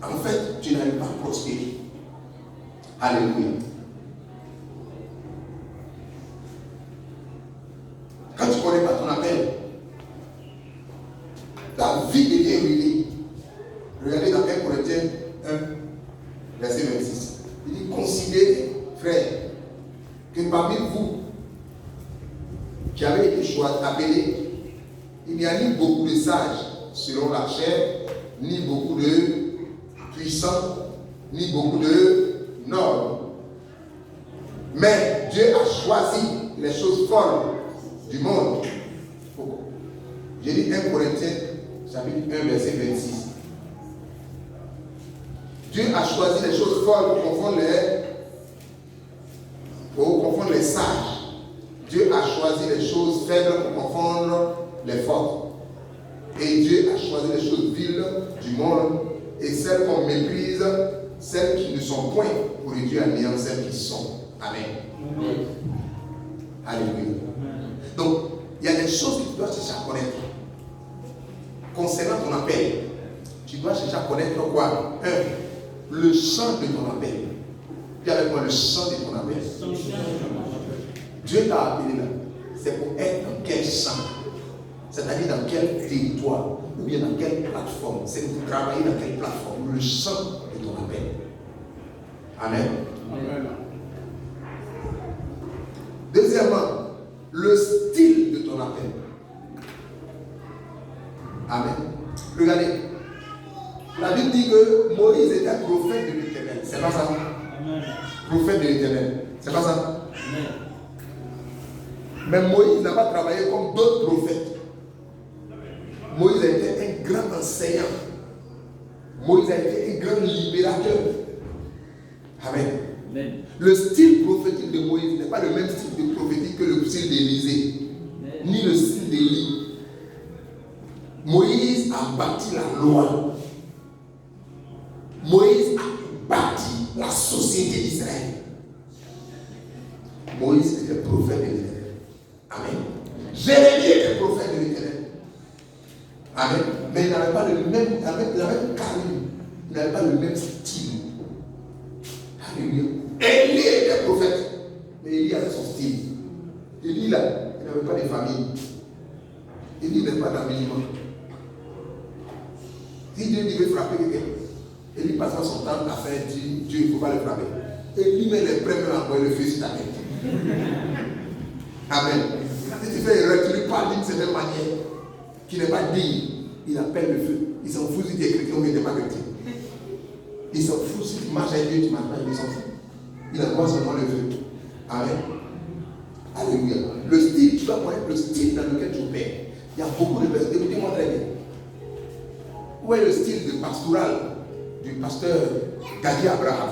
en fait, tu n'arrives pas à prospérer. Alléluia. Quand tu ne connais pas ton appel, ta vie devient ruinée. Regardez dans 1 Corinthiens 1, verset 26. Il dit, considérez, frères, que parmi vous qui avez été appelés, il n'y a ni beaucoup de sages selon la chair, ni beaucoup de puissants, ni beaucoup de nobles. Mais Dieu a choisi les choses folles du monde. J'ai dit 1 Corinthiens, chapitre 1, verset 26. Dieu a choisi les choses folles pour confondre les sages. Dieu a choisi les choses faibles pour confondre les fortes. Et Dieu a choisi les choses viles du monde et celles qu'on méprise, celles qui ne sont point, pour réduire à néant celles qui sont. Amen. Amen. Alléluia. Donc, il y a des choses que tu dois chercher à connaître. Concernant ton appel, tu dois chercher à connaître quoi? Le champ de ton appel. Dis avec moi le champ de ton appel. Dieu t'a appelé là. C'est pour être dans quel champ? C'est-à-dire dans quel territoire? Ou bien dans quelle plateforme? C'est pour travailler dans quelle plateforme? Le champ de ton appel. Amen. Amen. Deuxièmement, le style de ton appel. Amen. Regardez. La Bible dit que Moïse était un prophète de l'Éternel. C'est pas ça? Amen. Prophète de l'Éternel. C'est pas ça? Amen. Mais Moïse n'a pas travaillé comme d'autres prophètes. Moïse a été un grand enseignant. Moïse a été un grand libérateur. Amen. Amen. Le style prophétique de Moïse n'est pas le même style de prophétique que le style d'Élisée, ni le style d'Élie. Moïse a bâti la loi. Moïse a bâti la société d'Israël. Moïse était prophète de l'Éternel. Amen. Jérémie était prophète de l'Éternel. Amen. Mais il n'avait pas le même charisme. Il n'avait pas le même style. Alléluia. Élie était prophète. Mais Élie avait son style. Élie là, il n'avait pas de famille. Élie n'avait pas d'amis. Si Dieu devait frapper quelqu'un, Élie passera son temps à faire dire Dieu, il ne faut pas le frapper. Élie met les premiers à envoyer le feu sur ta tête. Amen. Si tu fais erreur, tu lui parles d'une certaine manière qui n'est pas digne, il appelle le feu. Il s'en fout si tu es chrétien ou tu n'es pas chrétien. Il s'en fout si tu marches avec Dieu, tu marches pas, il s'en fout. Il envoie seulement le feu. Amen. Alléluia. Le style, tu dois connaître le style dans lequel tu opères. Il y a beaucoup de personnes. Écoutez-moi très bien. Où est le style de pastoral du pasteur Gadi Abraham?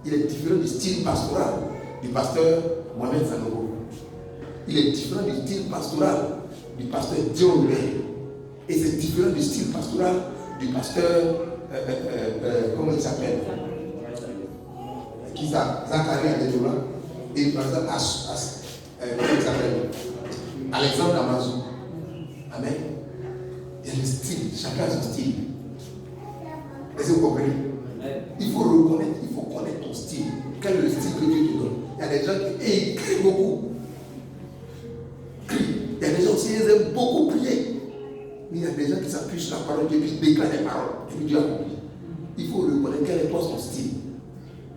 Il est différent du style pastoral du pasteur Mohamed Sanogo. Il est différent du style pastoral du pasteur Dion Hubert. Et c'est différent du style pastoral du pasteur, comment il s'appelle? Qui ça? Zacharie Adédoula. Et le pasteur comment il s'appelle? Alexandre Amazou. Amen. Il y a le style, chacun a son style. Est-ce que vous comprenez? Il faut reconnaître, il faut connaître ton style. Quel est le style que Dieu te donne? Il y a des gens qui écrivent beaucoup. Il y a des gens qui aiment beaucoup prier. Mais il y a des gens qui s'appuient sur la parole de Dieu et qui déclarent les paroles. Et puis Dieu accomplit. Il faut reconnaître quel est ton style.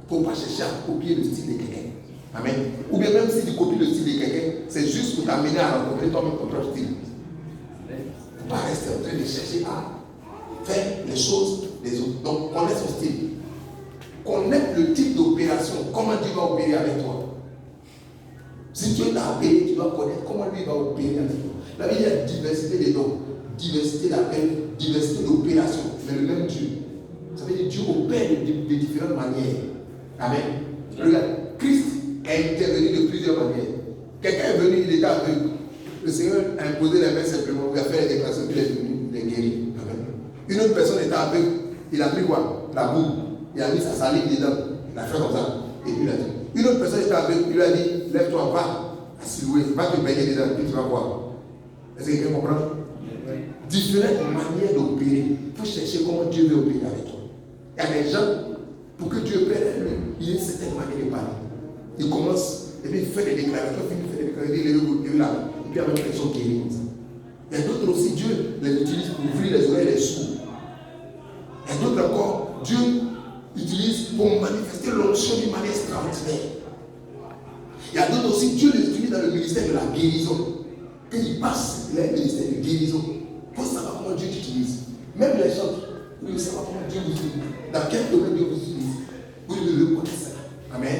Il ne faut pas chercher à copier le style de quelqu'un. Amen. Ou bien même si tu copies le style de quelqu'un, c'est juste pour t'amener à rencontrer toi-même ton propre style. Il ne faut pas rester en train de chercher à faire les choses des autres. Donc, connaître son style. Connaître le type d'opération. Comment Dieu va opérer avec toi. Si Dieu t'a appelé, tu dois connaître comment lui va opérer avec toi. La Bible, il y a diversité des dons, diversité d'appels, diversité d'opérations, mais le même Dieu. Ça veut dire que Dieu opère de différentes manières. Amen. Regarde, Christ est intervenu de plusieurs manières. Quelqu'un est venu, il était aveugle. Le Seigneur a imposé les mains simplement, il a fait les déclarations, puis il est venu, il est guéri. Amen. Une autre personne était aveugle, il a pris quoi? La boue, il a mis sa salive dedans, il a fait comme ça, et puis il a dit. Une autre personne était aveugle, il lui a dit, lève-toi, va à Siloué, va te baigner dedans, puis tu vas voir. Est-ce que quelqu'un comprend? différentes manières d'opérer. Il faut chercher comment Dieu veut opérer avec toi. Il y a des gens, pour que Dieu opère, il y a une certaine manière de parler. Il commence, et puis il fait des déclarations, il fait des déclarations, il est là, et puis avec les gens qui guéris comme ça. Il y a d'autres aussi, Dieu les utilise pour ouvrir les oreilles des sourds. Il y a d'autres encore, Dieu utilise pour manifester l'onction d'une manière extraordinaire. Il y a d'autres aussi, Dieu les utilise dans le ministère de la guérison. Quand il passe, il a un ministère de guérison. Il faut savoir comment Dieu t'utilise. Même les gens, vous devez savoir comment Dieu vous utilise. Dans quel domaine Dieu vous utilise. Vous devez le connaître ça. Amen.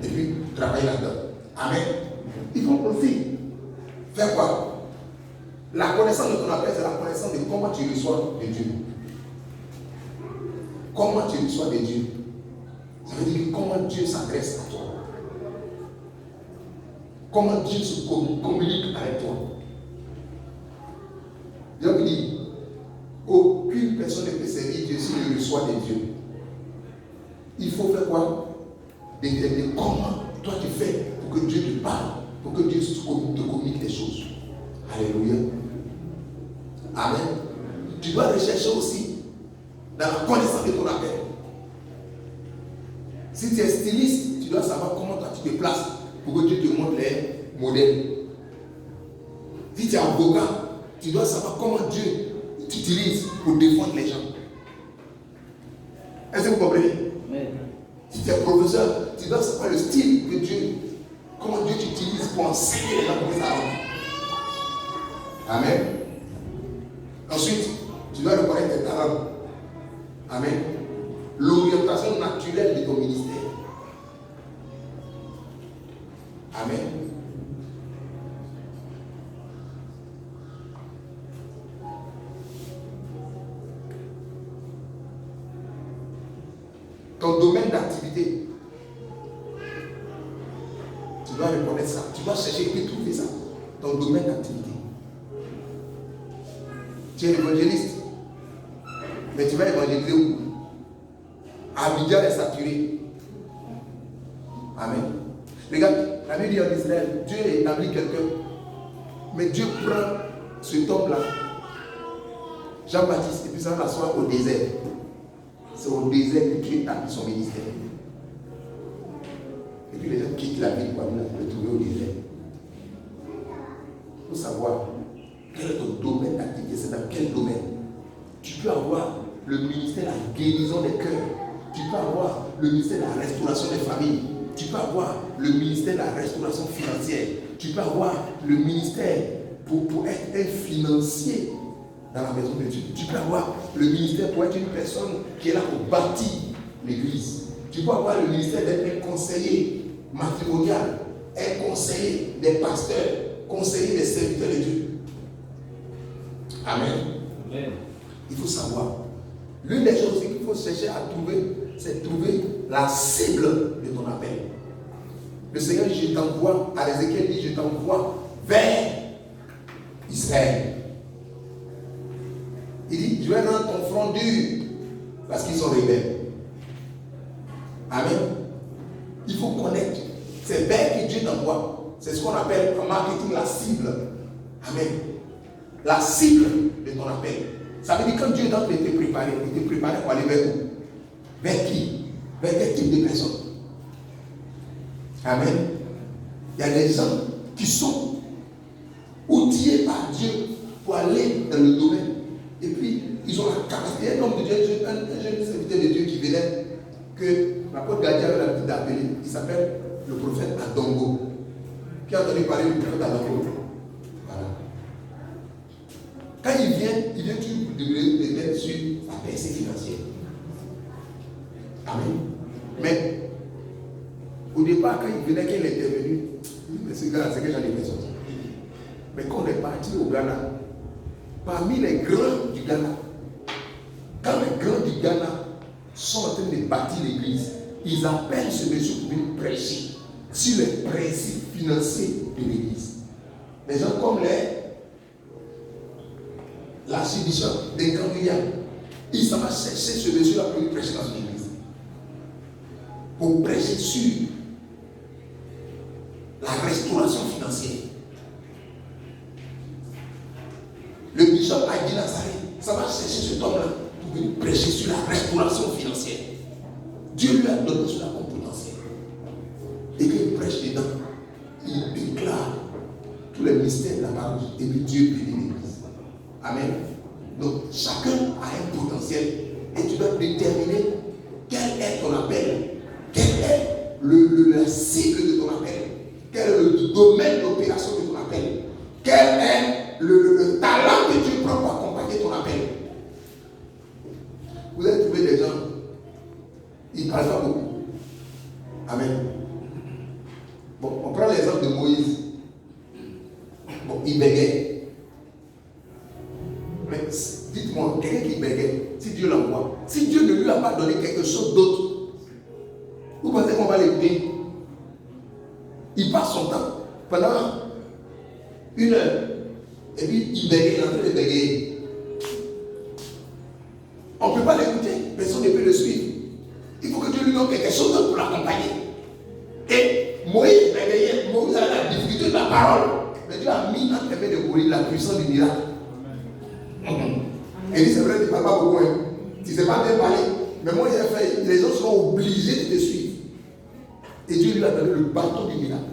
Et puis, travailler là-dedans. Amen. Il faut aussi faire quoi? La connaissance de ton appel, c'est la connaissance de comment tu reçois de Dieu. Comment tu reçois de Dieu. Ça veut dire comment Dieu s'adresse à toi. Comment Dieu se communique avec toi. Je vous dis, aucune personne ne peut servir Dieu s'il ne reçoit de Dieu. Il faut faire quoi? De comment toi tu fais pour que Dieu te parle, pour que Dieu te communique des choses. Alléluia. Amen. Tu dois rechercher aussi dans la connaissance de ton appel. Si tu es styliste, tu dois savoir comment toi tu te places pour que Dieu te montre les modèles. Si tu es avocat, tu dois savoir comment Dieu t'utilise pour défendre les gens. Est-ce que vous comprenez? Si tu es professeur, tu dois savoir le style que Dieu, comment Dieu t'utilise pour enseigner les gens pour ça. Amen. Ensuite, tu dois reconnaître tes talents. Amen. L'orientation naturelle de ton ministère. Amen. Ton domaine d'activité. Tu dois reconnaître ça. Tu dois chercher et trouver ça. Ton domaine d'activité. Tu es évangéliste. Mais tu vas évangéliser où? Abidjan est saturé. Amen. Regarde, la Bible dit en Israël, Dieu établit quelqu'un. Mais Dieu prend cet homme-là, Jean-Baptiste, et puis ça va l'asseoir au désert. C'est au désert que Dieu établit son ministère. Et puis les gens quittent la ville pour aller le trouver au désert. Il faut savoir quel est ton domaine d'activité, c'est dans quel domaine. Tu peux avoir le ministère de la guérison des cœurs. Tu peux avoir le ministère de la restauration des familles. Tu peux avoir le ministère de la restauration financière. Tu peux avoir le ministère pour être un financier dans la maison de Dieu. Tu peux avoir le ministère pour être une personne qui est là pour bâtir l'église. Tu peux avoir le ministère d'être un conseiller matrimonial, un conseiller des pasteurs, conseiller des serviteurs de Dieu. Amen. Amen. Il faut savoir. L'une des choses qu'il faut chercher à trouver, c'est trouver la cible de ton appel. Le Seigneur dit, je t'envoie, à Ézéchiel dit, je t'envoie vers Israël. Il dit, je vais rendre ton front dur parce qu'ils sont rebelles. Amen. Il faut connaître. C'est vers qui Dieu t'envoie. C'est ce qu'on appelle en marketing la cible. Amen. La cible de ton appel. Ça veut dire que quand Dieu t'a préparé, il te préparait pour aller vers où? Vers qui? Vers quel type de personne? Amen. Il y a des gens qui sont outillés par Dieu pour aller dans le domaine. Et puis, ils ont la capacité. Un homme de Dieu, un jeune serviteur de Dieu qui venait, que l'apôtre Gadiel avait l'habitude d'appeler, il s'appelle le prophète Adongo. Qui a entendu parler du prophète Adongo? Voilà. Quand il vient toujours de sur la percée financière. Amen. Mais au départ, quand il venait, qu'il était venu, mais ce gars-là, c'est que j'en ai besoin. Mais quand on est parti au Ghana, parmi les grands du Ghana, quand les grands du Ghana sont en train de bâtir l'église, ils appellent ce monsieur pour venir prêcher sur les principes financiers de l'église. Les gens comme l'archibishop des Cambriens, ils s'en vont chercher ce monsieur-là pour venir prêcher dans son église. Pour prêcher sur la restauration financière. Le bishop a dit Nazareth, ça va chercher cet homme-là pour venir prêcher sur la restauration financière. Dieu lui a donné sur la compte potentielle. Et qu'il prêche dedans, il déclare tous les mystères de la parole. Et puis Dieu bénit l'Église. Amen. Donc chacun a un potentiel et tu dois déterminer quel est ton appel, quel est la cible de ton appel, quel est le domaine d'opération de ton appel, quel est le talent que tu prends pour accompagner ton appel. Vous allez trouver des gens, ils ne parlent pas beaucoup. Amen. Bon, on prend l'exemple de Moïse. Bon, il bégayait. Mais dites-moi, quelqu'un qui bégait, si Dieu l'envoie, si Dieu ne lui a pas donné quelque chose d'autre, vous pensez qu'on va l'écouter? Il passe son temps pendant 1 heure. Et puis il bégaye, il est en train de bégayer. On ne peut pas l'écouter, personne ne peut le suivre. Il faut que Dieu lui donne quelque chose d'autre pour l'accompagner. Et Moïse bégayait, Moïse avait la difficulté de la parole. Mais Dieu a mis entre les mains de Moïse la puissance du miracle. Et dit c'est vrai, tu ne parles pas beaucoup. Hein. Tu ne sais pas bien parler. Mais moi, les gens seront obligés de te suivre. Et Dieu lui a donné le bâton du miracle.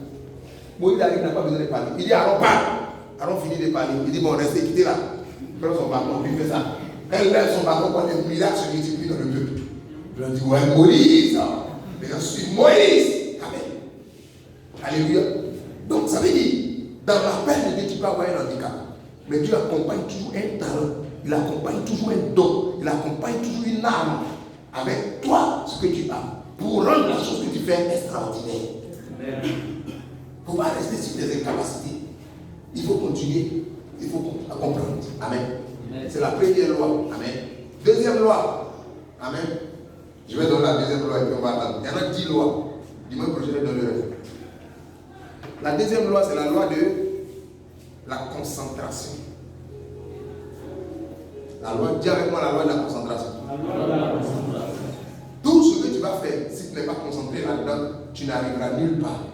Moïse arrive, il n'a pas besoin de parler. Il dit Aaron, parle. Aaron finit de parler. Il dit bon, restez, quittez là. Il prend son bâton, puis il fait ça. Elle lève son bâton quand les miracles se multiplient dans le peuple. Je leur dis ouais, Moïse. Les gens suivent Moïse. Amen. Alléluia. Donc ça veut dire, dans l'appel de Dieu, tu peux avoir un handicap. Mais Dieu accompagne toujours un talent. Il accompagne toujours un don. Il accompagne toujours une arme. Avec toi, ce que tu as. Pour rendre la chose que tu fais extraordinaire. Il ne faut pas rester sur tes incapacités. Il faut continuer. Il faut comprendre. Amen. C'est la première loi. Amen. Deuxième loi. Amen. Je vais donner la deuxième loi et puis on va attendre. Il y en a 10 lois. Dimanche prochain, je vais donner le reste. La deuxième loi, c'est la loi de la concentration. La loi, dis avec moi la loi de la concentration. La loi de la concentration. Tout ce que tu vas faire, si tu n'es pas concentré là-dedans, tu n'arriveras nulle part.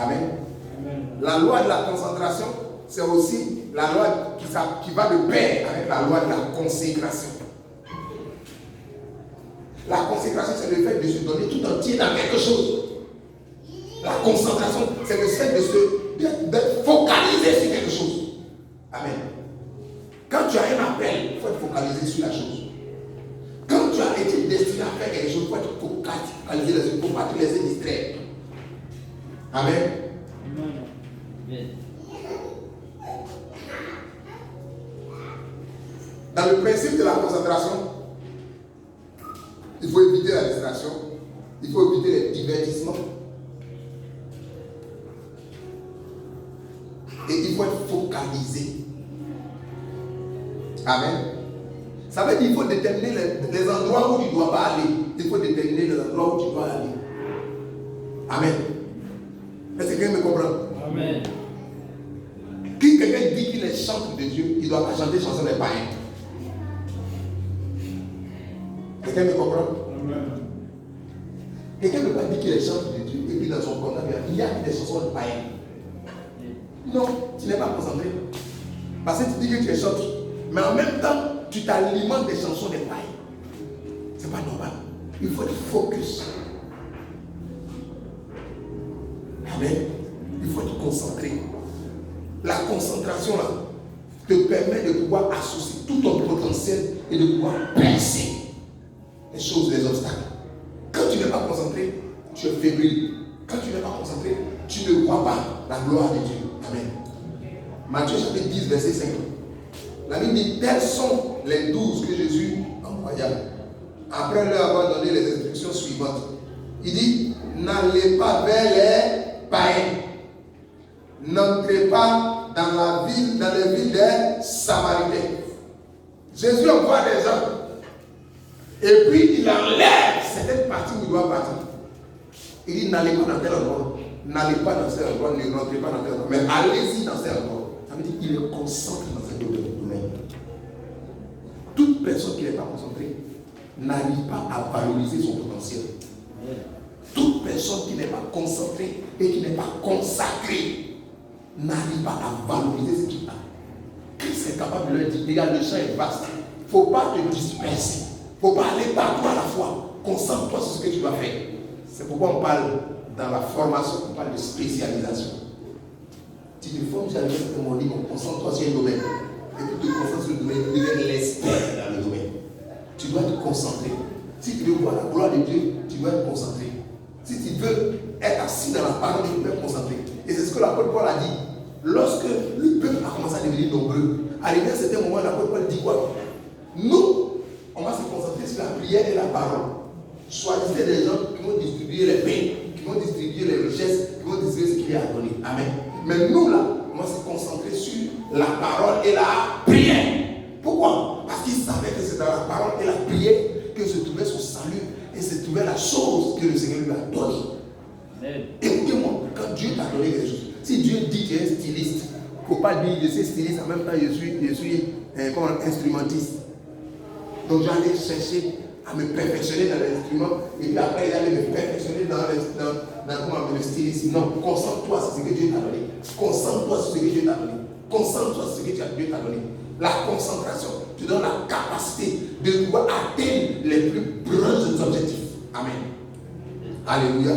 Amen. Amen. La loi de la concentration, c'est aussi la loi qui va de pair avec la loi de la consécration. La consécration, c'est le fait de se donner tout entier dans quelque chose. La concentration, c'est le fait de focaliser sur quelque chose. Amen. Quand tu as un appel, il faut être focalisé sur la chose. Quand tu as été destiné à faire quelque chose, il faut être focalisé là-dessus. Il ne faut pas te laisser distraire. Amen. Amen. Dans le principe de la concentration, il faut éviter la distraction, il faut éviter les divertissements. Et il faut être focalisé. Amen. Ça veut dire qu'il faut déterminer les endroits où tu ne dois pas aller. Il faut déterminer les endroits où tu dois aller. Amen. Est-ce que quelqu'un me comprend? Amen. Qui quelqu'un dit qu'il est chanteur de Dieu, il ne doit pas chanter chanson des païens. Quelqu'un me comprend? Amen. Quelqu'un ne peut pas dire qu'il est chanteur de Dieu et puis dans son corps, il y a des chansons de païens. Non, tu n'es pas concentré. Parce que tu dis que tu es chanteur. Mais en même temps, tu t'alimentes des chansons des païens. C'est pas normal. Il faut être focus. Amen. Il faut être concentré. La concentration là te permet de pouvoir associer tout ton potentiel et de pouvoir percer les choses, les obstacles. Quand tu n'es pas concentré, tu es fébrile. Quand tu n'es pas concentré, tu ne vois pas la gloire de Dieu. Amen. Matthieu chapitre 10, verset 5. La Bible dit, tels sont les 12 que Jésus envoya. Après leur avoir donné les instructions suivantes. Il dit, n'allez pas vers les païens. N'entrez pas dans les villes des Samaritains. Jésus envoie des gens. Et puis il enlève certaines parties où il doit partir. Il dit, n'allez pas dans tel endroit. N'allez pas dans tel endroit, ne rentrez pas dans tel endroit. Mais allez-y dans tel endroit. Ça veut dire qu'il est concentré dans un domaine. Toute personne qui n'est pas concentrée n'arrive pas à valoriser son potentiel. Toute personne qui n'est pas concentrée et qui n'est pas consacrée n'arrive pas à valoriser ce qu'il a. Christ est capable de leur dire, regarde, le champ est vaste. Il ne faut pas te disperser. Il ne faut pas aller partout à la fois. Concentre-toi sur ce que tu dois faire. C'est pourquoi on parle dans la formation, on parle de spécialisation. Tu te formes sur un certain moment, concentre-toi sur un domaine. Et puis tu te concentres sur le domaine, tu deviens l'expert dans le domaine. Tu dois te concentrer. Si tu veux voir la gloire de Dieu, tu dois te concentrer. Si tu veux être assis dans la parole, tu dois te concentrer. Et c'est ce que l'apôtre Paul a dit. Lorsque le peuple a commencé à devenir nombreux, arrivé à un certain moment, l'apôtre Paul dit quoi? Nous, on va se concentrer sur la prière et la parole. Choisissez des gens qui vont distribuer les pains, qui vont distribuer les richesses, qui vont distribuer ce qu'il y a à donner. Amen. Mais nous, là, on va se concentrer sur la parole et la prière. Pourquoi? Parce qu'il savait que c'est dans la parole et la prière que se trouvait son salut et se trouvait la chose que le Seigneur lui a donnée. Écoutez-moi, quand Dieu t'a donné quelque chose, si Dieu dit que tu es styliste, il ne faut pas dire je suis styliste, en même temps je suis instrumentiste. Donc j'allais chercher à me perfectionner dans l'instrument et puis après j'allais me perfectionner dans le stylisme. Non, concentre-toi sur ce que Dieu t'a donné. Concentre-toi sur ce que Dieu t'a donné. Concentre-toi sur ce que Dieu t'a donné. La concentration te donne la capacité de pouvoir atteindre les plus grands objectifs. Amen. Alléluia.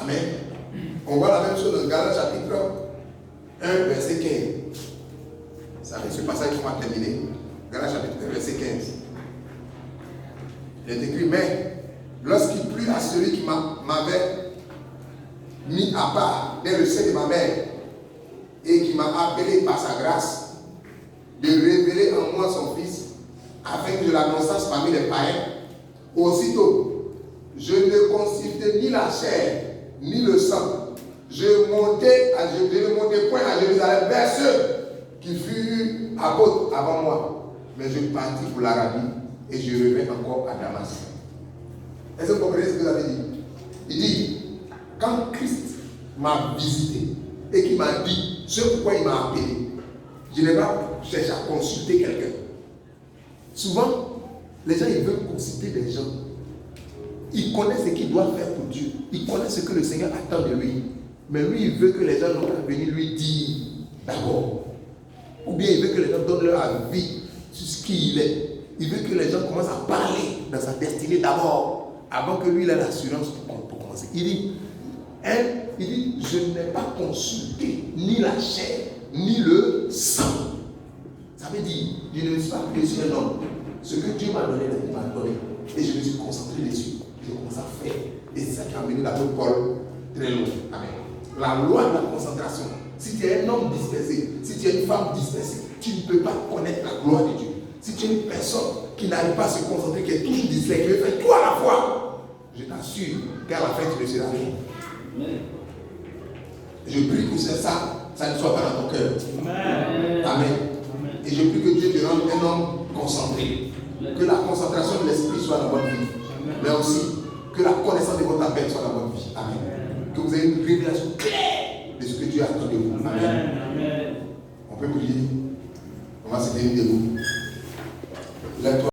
Amen. On voit la même chose dans Galates chapitre 1, verset 15. C'est avec ce passage qu'on va terminer. Galates chapitre 1, verset 15. Il est écrit, mais lorsqu'il plut à celui qui m'avait mis à part dès le sein de ma mère et qui m'a appelé par sa grâce de révéler en moi son Fils, afin que je l'annonçasse parmi les païens, aussitôt, je ne consultais ni la chair, ni le sang. Je ne montais point à Jérusalem vers ceux qui furent apôtres avant moi. Mais je partis pour l'Arabie et je revins encore à Damas. Est-ce que vous comprenez ce que vous avez dit? Il dit, quand Christ m'a visité et qu'il m'a dit ce pourquoi il m'a appelé, je n'ai pas cherché à consulter quelqu'un. Souvent, les gens ils veulent consulter des gens. Ils connaissent ce qu'ils doivent faire pour Dieu. Ils connaissent ce que le Seigneur attend de lui. Mais lui, il veut que les gens n'ont qu'à venir lui dire d'abord. Ou bien il veut que les gens donnent leur avis sur ce qu'il est. Il veut que les gens commencent à parler dans sa destinée d'abord, avant que lui ait l'assurance pour commencer. Il dit, je n'ai pas consulté ni la chair, ni le sang. Ça veut dire, je ne me suis pas appuyé sur un homme. Ce que Dieu m'a donné, il m'a donné. Et je me suis concentré dessus. Je commence à faire. Et c'est ça qui a amené l'apôtre Paul très loin. Amen. La loi de la concentration. Si tu es un homme dispersé, si tu es une femme dispersée, tu ne peux pas connaître la gloire de Dieu. Si tu es une personne qui n'arrive pas à se concentrer, qui est toujours distrait, qui veut faire tout à la fois, je t'assure qu'à la fin tu ne seras rien. Je prie que ça ne soit pas dans ton cœur. Amen. Et je prie que Dieu te rende un homme concentré. Que la concentration de l'esprit soit dans votre vie. Mais aussi que la connaissance de votre appel soit dans votre vie. Amen. Que vous ayez une révélation claire de ce que Dieu attend de vous. Amen. On peut prier. On va se tenir debout.